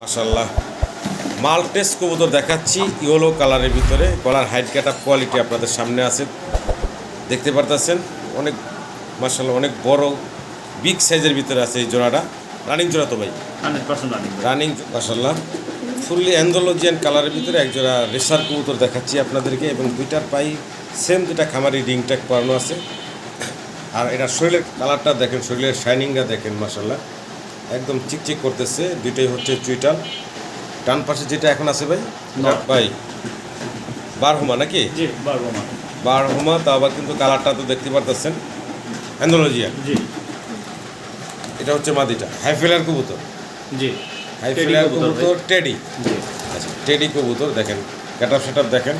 মাশাআল্লাহ মাল্টেস কবুতর দেখাচ্ছি ইয়েলো কালারের ভিতরে গলার হাইট কাট কোয়ালিটি আপনাদের সামনে আছে দেখতে পারতেছেন অনেক মাশাআল্লাহ অনেক বড় বিগ সাইজের ভিতরে আছে এই জোড়াটা রানিং জোড়া তো ভাই 100% রানিং মাশাআল্লাহ ফুললি অ্যান্ডোলজিয়ান কালারের ভিতরে এক জোড়া রেসার কবুতর দেখাচ্ছি আপনাদেরকে এবং দুইটার পাই সেম দুইটা খামারি রিং ট্যাগ করানো আছে আর এটা শরীরের কালারটা দেখেন শরীরের শাইনিংটা দেখেন মাশাআল্লাহ একদম চিকচিক করতেছে দুইটাই হচ্ছে চুইটাল ডান পাশে যেটা এখন আছে ভাই ভাই বারহুমা নাকি জি বারহুমা বারহুমা তা আবার কিন্তু কালারটা তো দেখতে পারতেছেন অ্যান্ডোলজিয়ান জি এটা হচ্ছে মাদিটা হাইফেলার কবুতর জি হাইফেলার কবুতর টেডি জি আচ্ছা টেডি কবুতর দেখেন ক্যাটআপ সেটআপ দেখেন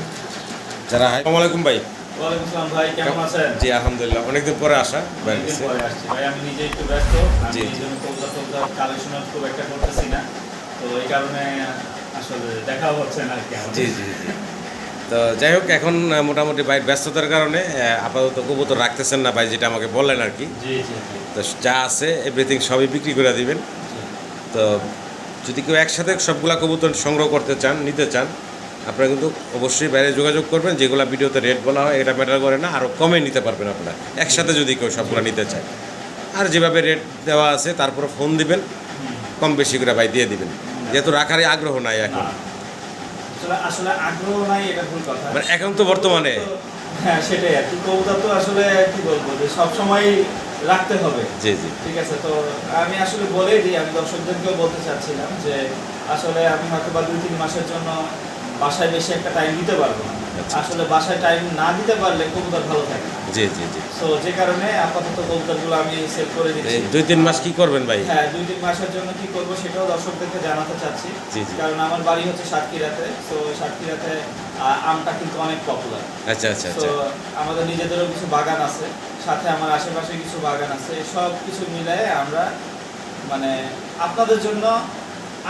যারা আসসালামু আলাইকুম ভাই ওয়ালাইকুম আসসালাম ভাই কেমন আছেন জি আলহামদুলিল্লাহ অনেকদিন পরে আসা ভাই অনেকদিন পরে আসছি ভাই আমি নিজে একটু ব্যস্ত আমি জি, এই জি। জন্য কবুতর কালেকশন খুব একটা করতেছি না তো এই কারণে আসলে দেখা হচ্ছে না আর কি আমাদের। জি জি জি তো যাই হোক এখন মোটামুটি ভাই ব্যস্ততার কারণে আপাতত কবুতর রাখতেছেন না ভাই যেটা আমাকে বললেন আর কি জি জি জি তো যা আছে এভরিথিং সবই বিক্রি করে দিবেন তো যদি কেউ একসাথে সবগুলা কবুতর সংগ্রহ করতে চান নিতে চান আপনারা কিন্তু অবশ্যই বাইরে যোগাযোগ করবেন যেগুলো ভিডিওতে রেট বলা হয় এটা ম্যাটার করে না আরও কমে নিতে পারবেন আপনারা একসাথে যদি কেউ সবগুলো নিতে চায় আর যেভাবে রেট দেওয়া আছে তারপরে ফোন দিবেন কম বেশি করে ভাই দিয়ে দিবেন যেহেতু রাখারই আগ্রহ নাই এখন আসলে আসলে আগ্রহ নাই এটা ভুল কথা মানে এখন তো বর্তমানে হ্যাঁ সেটাই আর কি কবুতর তো আসলে কি বলবো যে সব সময় রাখতে হবে জি জি ঠিক আছে তো আমি আসলে বলেই দিই আমি দর্শকদেরকেও বলতে চাচ্ছিলাম যে আসলে আমি হয়তো বা 2-3 মাসের জন্য বাসায় বেশি একটা টাইম দিতে পারবো না আচ্ছা। আসলে বাসায় টাইম না দিতে পারলে কবুতর ভালো থাকে না। জি জি জি তো যে কারণে আপাতত কবুতরগুলো আমি সেভ করে দিচ্ছি এই 2-3 মাস কি করবেন ভাই হ্যাঁ 2-3 মাসের জন্য কি করব সেটাও দর্শকদেরকে জানাতে চাচ্ছি জি, জি। কারণ আমার বাড়ি হচ্ছে সাতক্ষীরাতে তো সাতক্ষীরাতে আমটা কিন্তু অনেক পপুলার আচ্ছা আচ্ছা তো আচ্ছা আমাদের নিজেদেরও কিছু বাগান আছে সাথে আমার আশেপাশে কিছু বাগান আছে সব কিছু মিলিয়ে আমরা মানে আপনাদের জন্য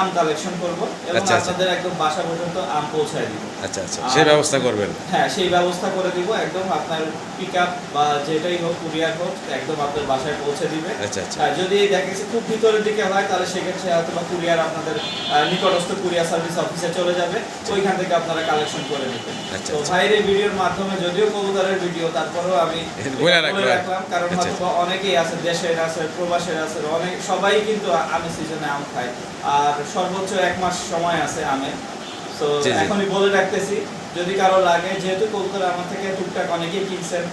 আম কালেকশন করব এবং আচ্ছা, আচ্ছা। আপনাদের একদম বাসা পর্যন্ত আম পৌঁছায় দিব আচ্ছা আচ্ছা সেই ব্যবস্থা করবেন হ্যাঁ সেই ব্যবস্থা করে দিব একদম আপনার পিকআপ বা যেটাই হোক কুরিয়ার হোক একদম আপনার বাসায় পৌঁছে দিবে আচ্ছা আচ্ছা আর যদি দেখেছি খুব ভিতরের দিকে হয় তাহলে সেক্ষেত্রে হয়তো বা কুরিয়ার আপনাদের নিকটস্থ কুরিয়ার সার্ভিস অফিসে চলে যাবে ওইখান থেকে আপনারা কালেকশন করে নেবেন আচ্ছা, তো আচ্ছা। ভাইয়ের এই ভিডিওর মাধ্যমে যদিও কবুতরের ভিডিও তারপরেও আমি বলে এটা বলে রাখলাম। রাখলাম কারণ আচ্ছা, হয়তো বা অনেকেই আছে দেশের আছে প্রবাসের আছে অনেক সবাই কিন্তু আমি সিজনে আম খায় আর সর্বোচ্চ 1 মাস সময় আছে আমে তো জি, জি। এখনই বলে রাখতেছি যদি কারো লাগে যেহেতু কবুতর আমার থেকে টুকটাক অনেকেই কিনছেন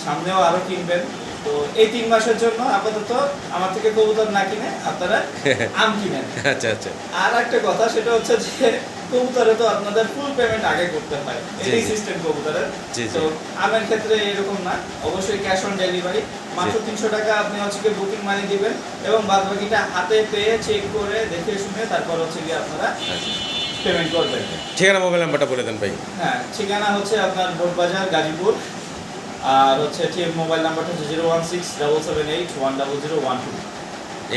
সামনেও আরো কিনবেন তো এই 3 মাসের জন্য আপাতত আমার থেকে কবুতর না কিনে আপনারা আম কিনেন আচ্ছা আচ্ছা আর একটা কথা সেটা হচ্ছে যে কবুতরে তো আপনাদের ফুল পেমেন্ট আগে করতে হয় জি, এই জি। সিস্টেম কবুতরের জি, জি। তো আমের ক্ষেত্রে এরকম না অবশ্যই ক্যাশ অন ডেলিভারি মাত্র জি। 300 টাকা আপনি হচ্ছে কি বুকিং মানি দিবেন এবং বাদ বাকিটা হাতে পেয়ে চেক করে দেখে শুনে তারপর হচ্ছে কি আপনারা আচ্ছা পেমেন্ট করবেন ঠিকানা মোবাইল নাম্বারটা বলে দেন ভাই হ্যাঁ ঠিকানা হচ্ছে আপনার বোটবাজার গাজীপুর আর হচ্ছে ঠিক মোবাইল নাম্বারটা হচ্ছে 01677810012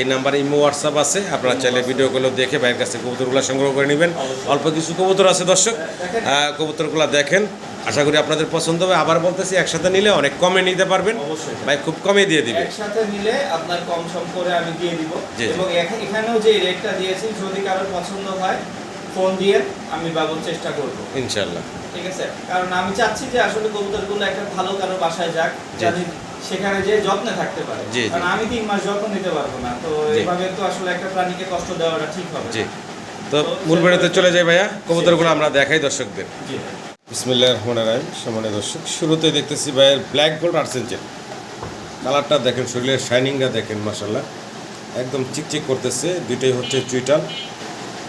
এই নাম্বারে ইমো হোয়াটসঅ্যাপ আছে আপনারা চাইলে ভিডিওগুলো দেখে বাইরের কাছ থেকে কবুতরগুলো সংগ্রহ করে নেবেন অবশ্যই। অল্প কিছু কবুতর আছে দর্শক দেখেন। কবুতরগুলো দেখেন আশা করি আপনাদের পছন্দ হবে আবার বলতেছি একসাথে নিলে অনেক কমে নিতে পারবেন অবশ্যই ভাই খুব কমে দিয়ে দিবে একসাথে নিলে আপনার কম সম করে আমি দিয়ে দিব জি, জি। এবং এখানেও যে রেটটা দিয়েছি যদি কারোর পছন্দ হয় ফোন দিয়ে আমি বাবুর চেষ্টা করব ইনশাল্লাহ ঠিক আছে কারণ আমি চাচ্ছি যে আসলে কবুতরগুলো একটা ভালো কারো বাসায় যাক জি। যাতে সেখানে যে যত্নে থাকতে পারে জি, জি। কারণ আমি 3 মাস যত্ন নিতে পারবো না তো জি। এইভাবে তো আসলে একটা প্রাণীকে কষ্ট দেওয়াটা ঠিক হবে না। জি তো মূল বেড়াতে চলে যাই ভাইয়া কবুতরগুলো আমরা দেখাই দর্শকদের জি বিসমিল্লাহির রহমানির রহিম সম্মানিত দর্শক শুরুতে দেখতেছি ভাইয়ের ব্ল্যাক গোল্ড আর্সেঞ্জেল কালারটা দেখেন শরীরের শাইনিংটা দেখেন মাশাল্লাহ একদম চিকচিক করতেছে দুইটাই হচ্ছে চুইটাল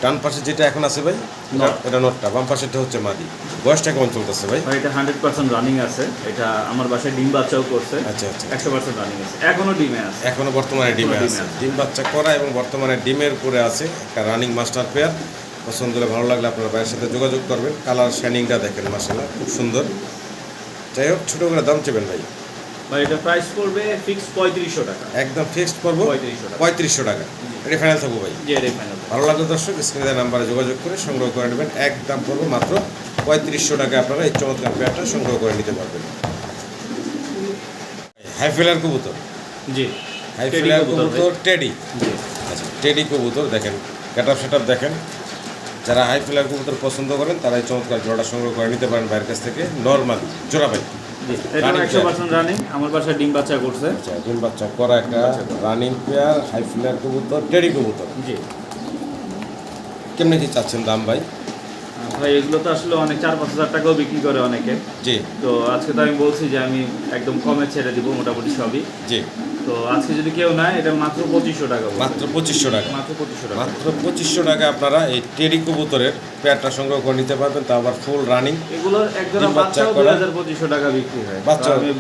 ডান পাশে যেটা এখন আছে ভাই নট। এটা নটটা বাম পাশেরটা হচ্ছে মাদি বয়সটা কেমন চলতেছে ভাই ভাই এটা 100% রানিং আছে এটা আমার বাসায় ডিম বাচ্চাও করছে আচ্ছা আচ্ছা 100% রানিং আছে এখনো ডিমে আছে এখনো বর্তমানে ডিমে এখনো আছে ডিমে আছে। ডিম বাচ্চা করা এবং বর্তমানে ডিমের উপরে আছে একটা রানিং মাস্টার পেয়ার পছন্দ হলে ভালো লাগলে আপনারা ভাইয়ের সাথে যোগাযোগ করবেন কালার শাইনিংটা দেখেন মাশাল্লাহ খুব সুন্দর যাই হোক ছোটো করে দাম চেবেন ভাই ভাই এটা প্রাইস পড়বে ফিক্স 3500 টাকা একদম ফিক্সড করবো 3500 টাকা। 3500 টাকা এটা ফাইনাল থাকবো ভাই জি এটাই ফাইনাল ভালো লাগলে দর্শক স্ক্রিনের নাম্বারে যোগাযোগ করে সংগ্রহ করে নেবেন একদম পড়বো মাত্র 3500 টাকা আপনারা এই চমৎকার পেয়ারটা সংগ্রহ করে নিতে পারবেন হাইফেলার কবুতর জি হাইফেলার কবুতর টেডি জি আচ্ছা টেডি কবুতর দেখেন ক্যাটআপ সেটআপ দেখেন যারা হাই ফ্লায়ার কবুতর পছন্দ করেন তারা এই চমৎকার জোড়াটা সংগ্রহ করে নিতে পারেন ভাইয়ের কাছ থেকে। নর্মাল জোড়া ভাই, জি, এটা 100% রানিং। আমার বাসায় ডিম বাচ্চা করছে। আচ্ছা, ডিম বাচ্চা করা একটা রানিং পেয়ার হাই ফ্লায়ার কবুতর, টেডি কবুতর। জি কেমনে কি চাচ্ছেন দাম ভাই? ভাই এগুলো তো আসলে অনেক 4-5 হাজার টাকাও বিক্রি করে অনেকে। জি তো আজকে তো আমি বলছি যে আমি একদম কমে ছেড়ে দিব মোটামুটি সবই। জি, তো আজকে যদি কেউ নেয় এটা মাত্র 2500 টাকা পড়বে। মাত্র 2500 টাকা। মাত্র 2500 টাকা। মাত্র 2500 টাকা আপনারা এই টেডি কবুতরের পেয়ারটা সংগ্রহ করে নিতে পারবেন, তা আবার ফুল রানিং। এগুলো একজোড়া ডিম বাচ্চা বাচ্চাও করা। 2500 টাকা বিক্রি হয়। বাচ্চা। তো আমি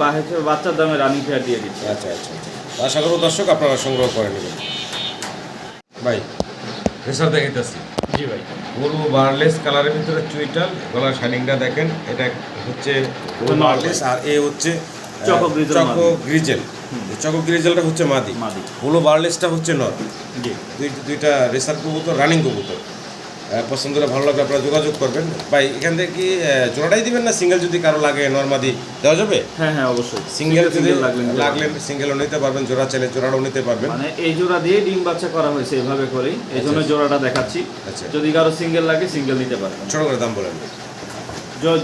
বাচ্চার দামে রানিং ফেয়ার দিয়ে দিচ্ছি। আচ্ছা আচ্ছা আচ্ছা, আশা করব দর্শক আপনারা সংগ্রহ করে নেবেন। ভাই রেসার দেখাইতেছি, জি ভাই। পুরো বার্লেস কালারের ভিতরে চুইটাল, গলার শাইনিংটা দেখেন, এটা হচ্ছে এটা বার্লেস আর এ হচ্ছে চকো গ্রিজেল চকো গ্রিজেল। চকো গ্রিজেলটা হচ্ছে মাদি, মাদি। পুরো বার্লেসটা হচ্ছে নর। জি দুইটা রেসার কবুতর, রানিং কবুতর। পছন্দ হলে ভালো লাগবে আপনারা যোগাযোগ করবেন। ভাই এখান থেকে কি জোড়াটাই দিবেন না সিঙ্গেল যদি কারো লাগে নর্মাদি দেওয়া যাবে? হ্যাঁ হ্যাঁ অবশ্যই। সিঙ্গেল যদি লাগলে লাগলে সিঙ্গেলও নিতে পারবেন, জোড়া চাইলে জোড়াটাও নিতে পারবেন। মানে এই জোড়া দিয়ে ডিম বাচ্চা করা হয়েছে এভাবে করেই, এই জন্য জোড়াটা দেখাচ্ছি। আচ্ছা, যদি কারো সিঙ্গেল লাগে সিঙ্গেল নিতে পারবেন। ছোট করে দাম বলেন।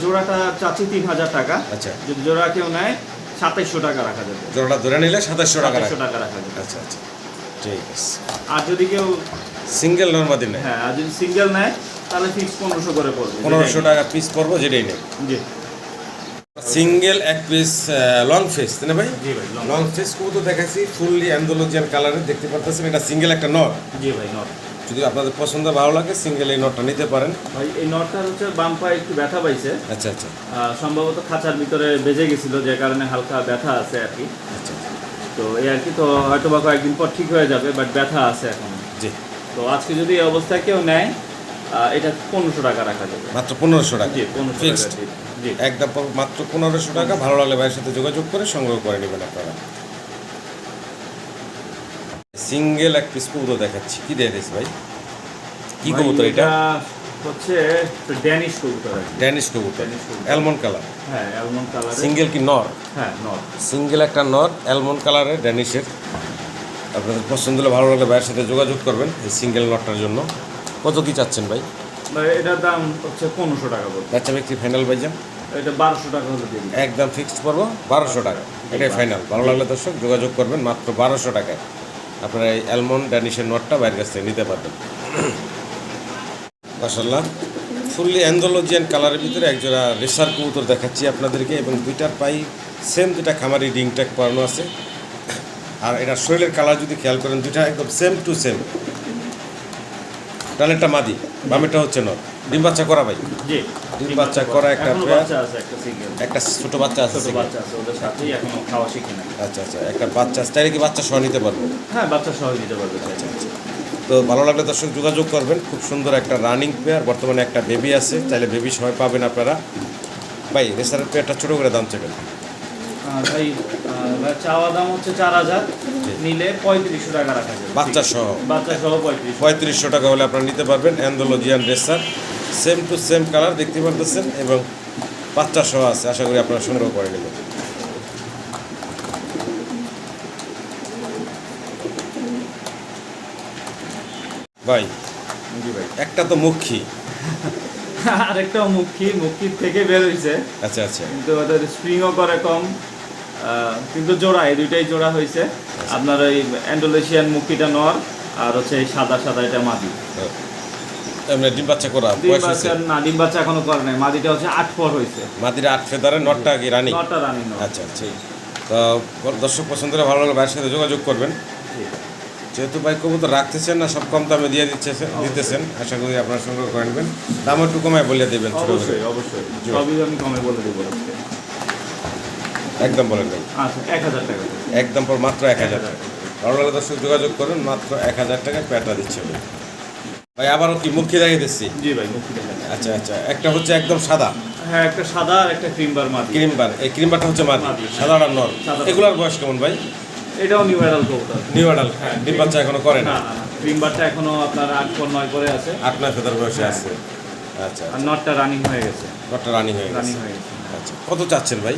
জোড়াটা চাচ্ছি 3000 টাকা। আচ্ছা, যদি জোড়া কেউ নেয় 2700 টাকা রাখা যাবে। জোড়াটা ধরে নিলে 2700 টাকা 2700 রাখবেন। টাকা রাখা যাবে। আচ্ছা আচ্ছা, ঠিক আছে। আর যদি কেউ সিঙ্গেল নর্মাদি নেয় হ্যাঁ আর যদি সিঙ্গেল নেয় তাহলে ফিক্স 1500 করে পড়বে। 1500 টাকা পিস পড়বো, যেটাই নেই। জি সিঙ্গেল এক পিস লং ফেস, তাই না ভাই? জি ভাই লং ফেস কবুতর দেখাচ্ছি, ফুললি অ্যান্ডোলজিয়ান কালারের দেখতে পাচ্ছেন। এটা সিঙ্গেল একটা নর। জি ভাই নট। যদি আপনাদের পছন্দ ভালো লাগে সিঙ্গেল এই নটটা নিতে পারেন। ভাই এই নটটার হচ্ছে বাম পায়ে একটু ব্যথা পাইছে। আচ্ছা আচ্ছা সম্ভবত খাঁচার ভিতরে বেজে গেছিল, যে কারণে হালকা ব্যথা আছে আর কি। আচ্ছা, তো এই আর কি, তো হয়তো বা কয়েকদিন পর ঠিক হয়ে যাবে, বাট ব্যথা আছে এখন। জি। তো আজকে যদি এই অবস্থায় কেউ নেয় এটা 1500 টাকা রাখা যাবে। মাত্র 1500 টাকা জি 1500 ফিক্সড, টাকা। জি একদম মাত্র 1500 টাকা। ভালো লাগলে ভাইয়ের সাথে যোগাযোগ করে সংগ্রহ করে নেবেন আপনারা। সিঙ্গেল এক পিস কবুতর দেখাচ্ছি, কি দিয়ে দিস ভাই? কি ভাই, কবুতর এটা? হচ্ছে ড্যানিশ কবুতর আর কি। ড্যানিশ কবুতর, ড্যানিশ কবুতর। Almond colour. হ্যাঁ অ্যালমন্ড কালার। সিঙ্গেল কি নর? হ্যাঁ নট। সিঙ্গেল একটা নর, অ্যালমন্ড কালারের ড্যানিশের। আপনাদের পছন্দ হলে ভালো লাগলে ভাইয়ের সাথে যোগাযোগ করবেন এই সিঙ্গেল নটটার জন্য। কত কি চাচ্ছেন ভাই? ভাই এটার দাম হচ্ছে 1500 টাকা পড়বে। বাচ্চা ব্যক্তি ফাইনাল ভাইজান? এটা 1200 টাকা হলে দিয়ে দিই। একদম ফিক্সড পড়বো 1200 টাকা, এটাই ফাইনাল। ভালো লাগলে দর্শক যোগাযোগ করবেন, মাত্র 1200 টাকায় আপনারা এই অ্যালমন্ড ড্যানিশের নটটা বাইরের কাছ থেকে নিতে পারবেন। মাশাআল্লাহ, ফুললি অ্যান্ডোলজিয়ান কালারের ভিতরে একজোড়া রেসার কবুতর দেখাচ্ছি আপনাদেরকে, এবং দুইটার পাই সেম, দুইটা খামারি রিং ট্যাগ করানো আছে। আর এটা শরীরের কালার যদি খেয়াল করেন, দুইটা একদম সেম টু সেম। ডানেরটা মাদি, বামেরটা হচ্ছে নর। ডিম বাচ্চা করা ভাই? জি ডিম বাচ্চা করা একটা এখনো পেয়ার। বাচ্চা আছে একটা সিঙ্গেল। একটা ছোট বাচ্চা আছে ছোট single? বাচ্চা আছে, ওদের সাথেই এখনো খাওয়া শিখে নাই। আচ্ছা আচ্ছা, একটা বাচ্চা আছে, তাইলে কি বাচ্চা সহ নিতে পারবো? হ্যাঁ বাচ্চা সহ দিতে পারবে। তো ভালো লাগলে দর্শক যোগাযোগ করবেন। খুব সুন্দর একটা রানিং পেয়ার, বর্তমানে একটা বেবি আছে, চাইলে বেবি সবাই পাবেন আপনারা। ভাই রেসারের পেয়ারটা ছোটো করে দাম চাইবেন? ভাই চাওয়া দাম হচ্ছে 4000, নিলে 3500 টাকা রাখা যাবে। বাচ্চা সহ? বাচ্চা সহ 3500। 3500 টাকা হলে আপনারা নিতে পারবেন অ্যান্ডোলজিয়ান racer, same to same colour দেখতে পারতেছেন, এবং বাচ্চা সহ আছে। আশা করি আপনারা সংগ্রহ করে নেবেন। ভাই জি ভাই। একটা তো মুখী, আরেকটাও মুখির থেকে বের হয়েছে, আচ্ছা আচ্ছা, কিন্তু ওদের স্প্রিংও করে কম, কিন্তু জোড়া, এই দুইটাই জোড়া হয়েছে। আপনার ওই অ্যান্ডোলেশিয়ান মুখিটা নর, আর হচ্ছে এই সাদা সাদা এটা মাদি। এমনি ডিম বাচ্চা করা ডিম বয়স হয়েছে? বাচ্চা না, ডিম বাচ্চা এখনো করে নাই। মাদিটা হচ্ছে 8 পর হয়েছে। মাদিরা 8 ফেদারে, নটটা কি রানিং? নটা রানিং নর। আচ্ছা আচ্ছা, তো দর্শক পছন্দ হলে ভালো লাগলে ভাইয়ের সাথে যোগাযোগ করবেন। জি। যেহেতু ভাই কবুতর রাখতেছেন না, সব কম দামে দিয়ে দিতেছেন, আশা করি আপনারা সংগ্রহ করে নেবেন। দাম একটু কমায় বলে দেবেন ছোটো করে। অবশ্যই অবশ্যই, সবই আমি কমে বলে দেবো আজকে। একদম বলেন ভাই। আচ্ছা 1000 টাকা। একদম পর মাত্র 1000 টাকা। ভালো লাগলে দর্শক যোগাযোগ করুন, মাত্র 1000 টাকায় প্যাটা দিচ্ছে ভাই। ভাই আবারও কি মুখী দেখিয়ে দিচ্ছি? জি ভাই মুখি দেখা। আচ্ছা আচ্ছা, একটা হচ্ছে একদম সাদা হ্যাঁ একটা সাদা আর একটা ক্রিম বার মাদি। ক্রিমবার, এই ক্রিমবারটা হচ্ছে মাদি, মাদি। সাদাটা নর। সাদা। এগুলার বয়স কেমন ভাই? এটাও নিউ অ্যাডাল্ট কবুতর। নিউ অ্যাডাল্ট, ডিম বাচ্চা এখনো করে না? না না, ক্রিম বারটা এখনো আপনার 8 পর 9 করে আছে, 8-9 ফেদার বয়সে আছে। আচ্ছা, আর নটটা রানিং হয়ে গেছে। নটটা রানিং হয়ে রানিং গেছে। হয়ে গেছে। আচ্ছা, কত চাচ্ছেন ভাই?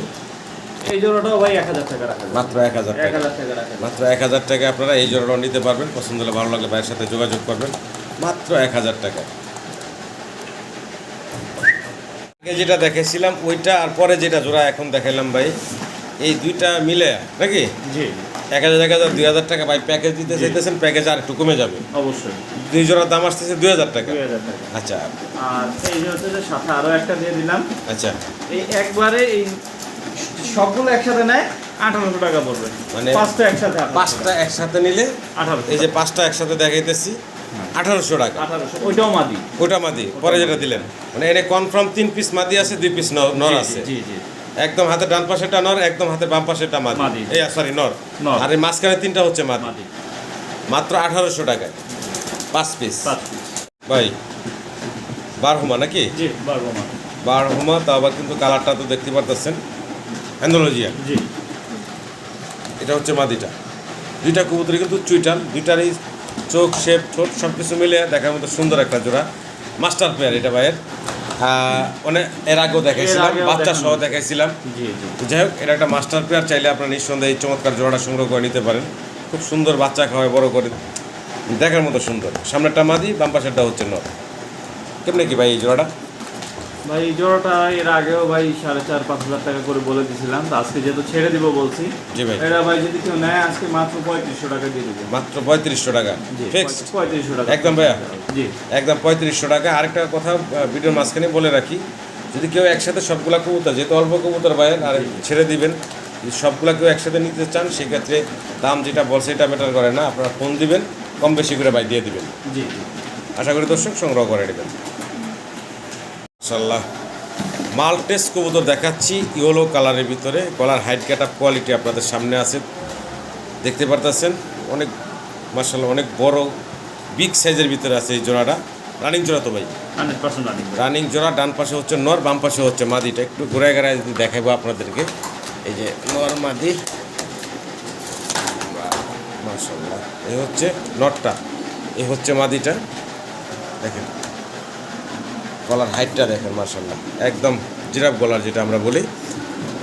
এই জোড়াটাও ভাই 1000 টাকা রাখা যাবে। মাত্র 1000 টাকা। 1000 টাকা রাখা যাবে। মাত্র 1000 টাকা আপনারা এই জোড়াটাও নিতে পারবেন। পছন্দ হলে ভালো লাগলে ভাইয়ের সাথে যোগাযোগ করবেন, মাত্র 1000 টাকা। আগে যেটা দেখেছিলাম ওইটা আর পরে যেটা জোড়া এখন দেখাইলাম ভাই, এই দুইটা মিলে নাকি জি 1,000 2,000 টাকা ভাই প্যাকেজ দিতে চাইতেছেন, প্যাকেজ আর একটু কমে যাবে। অবশ্যই দুই জোড়ার দাম আসতেছে 2,000 টাকা। 2000 টাকা। আচ্ছা আর এই যে হচ্ছে যে সাথে আরো একটা দিয়ে দিলাম, আচ্ছা, এই একবারে এই সবগুলো একসাথে নেয় 1800 টাকা পড়বে, মানে পাঁচটা একসাথে 5টা একসাথে নিলে 1800 এই যে 5টা একসাথে দেখাইতেছি 1,800 টাকা। 1800, ওইটাও মাদি। ওটা মাদি পরে যেটা দিলেন, মানে এনে কনফার্ম 3 পিস মাদি আছে, 2 পিস নর আছে। জি জি একদম হাতে ডান পাশেটা নর, একদম হাতে বাম পাশেটা মাদি। মাদি। এই সরি নর। নর। আর এই মাঝখানে 3টা হচ্ছে মাদি। মাদি মাত্র 1,800 টাকায় 5 পিস। 5 পিস। ভাই বারহুমা নাকি? জি বারবো মাদি। বারহুমা, তা আবার কিন্তু কালারটা তো দেখতে পারতেছেন অ্যান্ডোলজিয়া। জি এটা হচ্ছে মাদিটা। দুইটা কবুতরই কিন্তু চুইটাল, দুইটারই চোখ শেপ ঠোঁট সব কিছু মিলে দেখার মতো সুন্দর একটা জোড়া। মাস্টার পেয়ার এটা ভাইয়ের। অনেক এর আগেও দেখাইছিলাম, আগেও বাচ্চা সহ দেখানো। দেখাইছিলাম। জি জি তো যাই হোক, এটা একটা মাস্টার পেয়ার, চাইলে আপনারা নিঃসন্দেহে এই চমৎকার জোড়াটা সংগ্রহ করে নিতে পারেন। খুব সুন্দর, বাচ্চা খাওয়ায় বড় করে দেখার মতো সুন্দর। সামনেরটা মাদি, বাম পাশেরটা হচ্ছে নর। কেমনে কি ভাই এই জোড়াটা? ভাই এই জোড়াটা এর আগেও ভাই 4,500-5,000 টাকা করে বলে দিয়েছিলাম, তো আজকে যেহেতু ছেড়ে দিব বলছি, জি ভাই, এটা ভাই যদি কেউ নেয় আজকে মাত্র 3500 টাকা দিয়ে দেবো। মাত্র 3500 টাকা জি ফিক্সড, 3500 টাকা একদম ভাইয়া? জি একদম 3500 টাকা। আরেকটা কথা ভিডিওর মাঝখানে বলে রাখি, যদি কেউ একসাথে সবগুলা কবুতর, যেহেতু অল্প কবুতর ভাইয়ের আর ছেড়ে দিবেন, যদি সবগুলা কেউ একসাথে নিতে চান সেক্ষেত্রে দাম যেটা বলছে এটা ম্যাটার করে না, আপনারা ফোন দিবেন, কম বেশি করে ভাই দিয়ে দিবেন। জি জি আশা করি দর্শক সংগ্রহ করে নেবেন। মাশাআল্লাহ, মাল্টেস কবুতর দেখাচ্ছি ইয়েলো কালারের ভিতরে। গলার হাইট কাট আপ কোয়ালিটি আপনাদের সামনে আছে, দেখতে পারতেছেন। অনেক মাশাআল্লাহ, অনেক বড় বিগ সাইজের ভিতরে আছে এই জোড়াটা। রানিং জোড়া তো ভাই? 100% রানিং। রানিং জোড়া। ডান পাশে হচ্ছে নর, বাম পাশে হচ্ছে মাদিটা। একটু ঘুরে ঘুরায় যদি দেখাবো আপনাদেরকে, এই যে নর মাদি, মাশাআল্লাহ। এই হচ্ছে নরটা, এই হচ্ছে মাদিটা। দেখেন গলার হাইটটা দেখেন, মাশাআল্লাহ একদম জিরাফ গলার, যেটা আমরা বলি।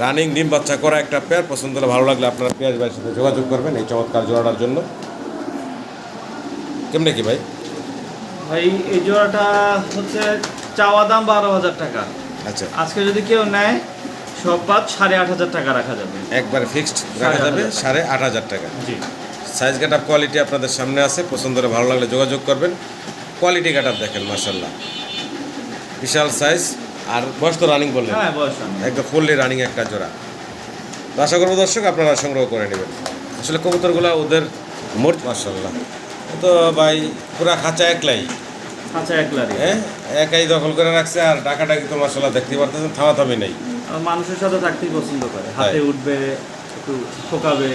রানিং ডিম বাচ্চা করা একটা পেয়ার। পছন্দ হলে, ভালো লাগলে আপনারা পেঁয়াজ ভাইয়ের সাথে যোগাযোগ করবেন এই চমৎকার জোড়াটার জন্য। কেমনে কি ভাই? ভাই এই জোড়াটা হচ্ছে চাওয়া দাম 12,000 টাকা। আচ্ছা, আজকে যদি কেউ নেয় সব বাদ 8,500 টাকা রাখা যাবে। একবার ফিক্সড রাখা যাবে 8,500 টাকা। জি সাইজ কাট আপ কোয়ালিটি আপনাদের সামনে আছে, পছন্দ হলে, ভালো লাগলে যোগাযোগ করবেন। কোয়ালিটি কাট আপ দেখেন, মাশাআল্লাহ বিশাল সাইজ। আর বয়স তো রানিং বললেন? হ্যাঁ বয়স রানিং। একদম ফুললি রানিং একটা জোড়া। তো আশা করবো দর্শক আপনারা সংগ্রহ করে নেবেন। আসলে কবুতরগুলো ওদের মোট, মাশাআল্লাহ তো ভাই পুরা খাঁচা একলাই, আচ্ছা একলারি। হ্যাঁ একাই দখল করে রাখছে। আর ডাকাডাকি তো মাশাআল্লাহ দেখতে পারতেছেন, থামাথামি নেই। মানুষের সাথে থাকতেই পছন্দ করে, হাতে উঠবে, একটু ঠোকাবে,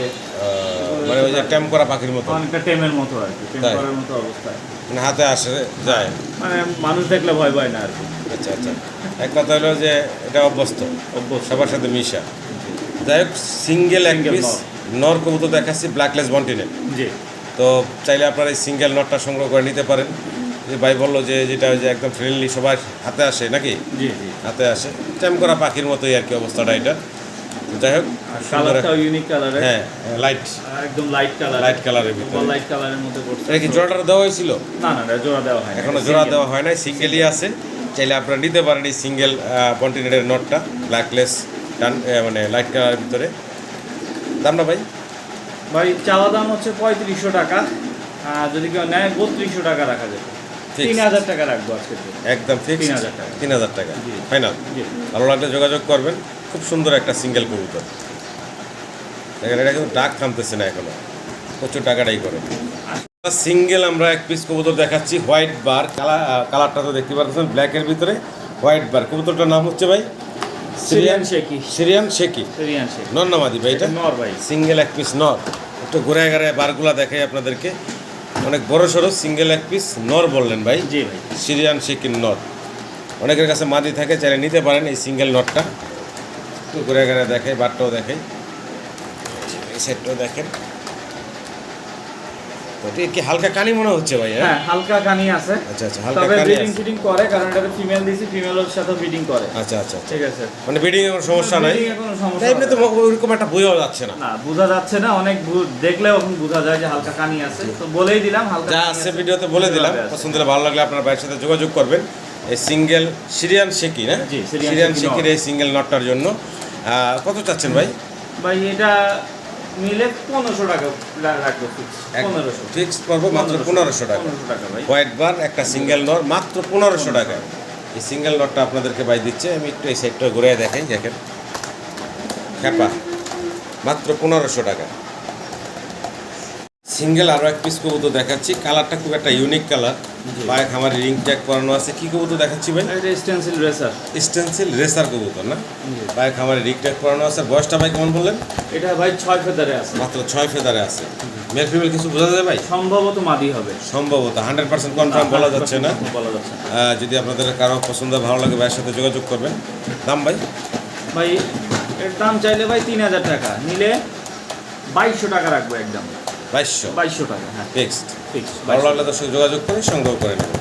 মানে ওই যে ট্যাম করা পাখির মতো, অনেকটা টেমের মতো আর কি, টেম তাই? করার মতো অবস্থায়, মানে হাতে আসে যায়। মানে মানুষ দেখলে ভয় পায় না আর কি। আচ্ছা আচ্ছা, এক কথা হলো যে এটা অভ্যস্ত, সবার সাথে মিশা। যাই হোক, সিঙ্গেল এক Single পিস নর কবুতর দেখাচ্ছি, ব্ল্যাকলেস বন্টিনে। জি তো চাইলে আপনারা এই সিঙ্গেল নটটা সংগ্রহ করে নিতে পারেন। যে ভাই বললো যে যেটা ওই যে একদম ফ্রেন্ডলি, সবার হাতে আসে নাকি? জি জি। হাতে আসে, ট্যাম করা পাখির মতোই আর কি অবস্থাটা এটা। তো যাই হোক, সুন্দর কালারটাও ইউনিক কালারের, হ্যাঁ লাইট একদম লাইট কালার, লাইট কালারের ভিতরে। লাইট কালারের মধ্যে পড়ছে। এটা কি জোড়াটা দেওয়া হয়েছিল? না না এটা জোড়া দেওয়া হয় না, এখনো এটা জোড়া single। দেওয়া হয় নাই, সিঙ্গেলই আছে। চাইলে আপনারা নিতে পারেন এই সিঙ্গেল কন্টিনেন্টের নটটা, ব্ল্যাকলেস মানে লাইট কালারের ভিতরে। দামটা ভাই? ভাই চাওয়া দাম হচ্ছে 3500 টাকা, আর যদি কেউ নেয় 3200 টাকা রাখা যাবে। Fixed। 3000 টাকা রাখবো আজকে। একদম ফিক্সড 3000 টাকা। 3000 টাকা জি। ফাইনাল। জি ভালো লাগলে যোগাযোগ করবেন। খুব সুন্দর একটা সিঙ্গেল কবুতর দেখেন, এটা কিন্তু ডাক থামতেছে না এখনো, প্রচুর টাকাটাই করে। সিঙ্গেল আমরা এক পিস কবুতর দেখাচ্ছি, হোয়াইট বার। কালারটা তো দেখতে পাচ্ছেন ব্ল্যাকের ভিতরে হোয়াইট বার। কবুতরটার নাম হচ্ছে ভাই সিরিয়ান শেকি। সিরিয়ান শেকি। সিরিয়ান শেকি নর নামাদি ভাই এটা? নর ভাই। সিঙ্গেল এক পিস নর। একটু ঘুরে ঘুরে বারগুলা দেখাই আপনাদেরকে, অনেক বড় সড়ো সিঙ্গেল এক পিস নর বললেন ভাই? জি ভাই। সিরিয়ান শেকির নর। অনেকের কাছে মাদি থাকে, চাইলে নিতে পারেন এই সিঙ্গেল নটটা। একটু ঘুরে ঘুরে দেখাই, বারটাও দেখাই, এই সেটটাও দেখেন। তো এটা কি হালকা কানি মনে হচ্ছে ভাই? হ্যাঁ হালকা কানি আছে, আচ্ছা আচ্ছা, হালকা তবে কানি ব্রিডিং আছে। ফিডিং করে, কারণ এটা ফিমেল দিছি, ফিমেলের সাথে ব্রিডিং করে। আচ্ছা আচ্ছা আচ্ছা, ঠিক আছে, মানে ব্রিডিং এর কোনো সমস্যা নাই? ব্রিডিং এর কোনো সমস্যা তাই এমনি তো ওইরকম একটা বইও যাচ্ছে না। না, বোঝা যাচ্ছে না, অনেক দেখলেও এখন বোঝা যায় যে হালকা কানি আছে, তো বলেই দিলাম হালকা যা কানি আছে ভিডিওতে বলে দিলাম। এভাবে আছে। পছন্দ হলে, ভালো লাগলে আপনার ভাইয়ের সাথে যোগাযোগ করবেন। এই সিঙ্গেল সিরিয়ান শেকি না জি, সিরিয়ান সিরিয়ান শেকি শেকির নর। এই সিঙ্গেল নটটার জন্য কত চাচ্ছেন ভাই? ভাই এটা নিলে 1500 টাকা লাগবে ফিক্স, 1500 ফিক্স পড়বো মাত্র 1500 টাকা। 1500 টাকা ভাই। হোয়াইট বার একটা সিঙ্গেল নর মাত্র 1500 টাকা। এই সিঙ্গেল নটটা আপনাদেরকে ভাই দিচ্ছে। আমি একটু এই সাইডটা ঘুরে দেখাই, দেখেন খ্যাপা মাত্র 1500 টাকা। সিঙ্গেল আরও এক পিস কবুতর দেখাচ্ছি, কালারটা খুব একটা ইউনিক কালার, পায়ে খামারে রিং ট্যাগ করানো আছে। কি কবুতর দেখাচ্ছি ভাই? এটা স্টেনসিল রেসার। স্টেনসিল রেসার কবুতর না, পায়ে খামারে রিং ট্যাগ করানো আছে। বয়সটা ভাই কেমন বললেন? এটা ভাই 6 ফেদারে আছে। মাত্র 6 ফেদারে আছে। মেল ফিমেল কিছু বোঝা যায় ভাই? সম্ভবত মাদি হবে। সম্ভবত 100% কনফার্ম বলা যাচ্ছে না। বলা যাচ্ছে না। যদি আপনাদের কারো পছন্দ ভালো লাগে ভাইয়ের সাথে যোগাযোগ করবেন। দাম ভাই? ভাই এর দাম চাইলে ভাই 3000 টাকা, নিলে 2200 টাকা রাখবো একদম। 2200 2200 টাকা, হ্যাঁ ফিক্সড। ফিক্স। ভালো লাগলে দর্শক যোগাযোগ করে সংগ্রহ করে নেবেন।